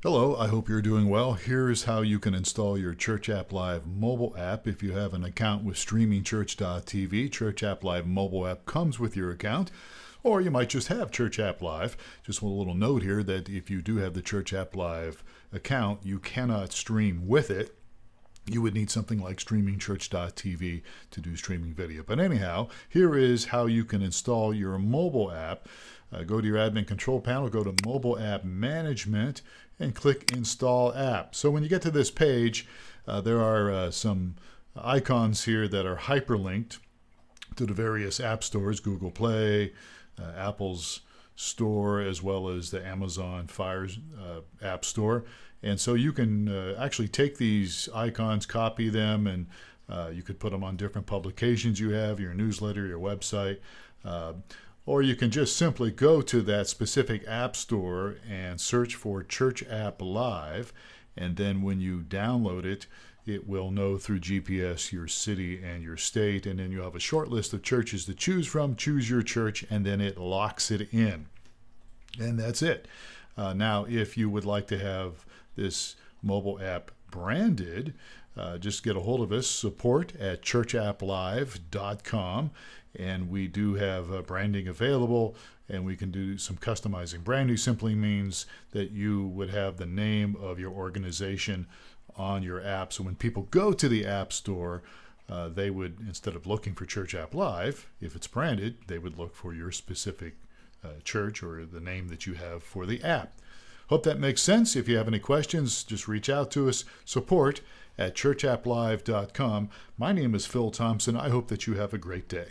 Hello, I hope you're doing well. Here's how you can install your Church AppLive mobile app if you have an account with streamingchurch.tv. Church AppLive mobile app comes with your account, or you might just have Church AppLive. Just a little note here that if you do have the Church AppLive account, you cannot stream with it. You would need something like streamingchurch.tv to do streaming video. But anyhow, here is how you can install your mobile app. Go to your admin control panel, go to mobile app management, and click install app. So when you get to this page, there are some icons here that are hyperlinked to the various app stores, Google Play, Apple's store, as well as the Amazon Fire app store. And so you can actually take these icons, copy them, and you could put them on different publications you have, your newsletter, your website. Or you can just simply go to that specific app store and search for Church AppLive. And then when you download it, it will know through GPS your city and your state. And then you have a short list of churches to choose from. Choose your church, and then it locks it in. And that's it. Now, if you would like to have this mobile app branded, just get a hold of us, support@churchapplive.com. And we do have branding available, and we can do some customizing. Branding simply means that you would have the name of your organization on your app. So when people go to the App Store, they would, instead of looking for Church AppLive, if it's branded, they would look for your specific church or the name that you have for the app. Hope that makes sense. If you have any questions, just reach out to us. Support@churchapplive.com. My name is Phil Thompson. I hope that you have a great day.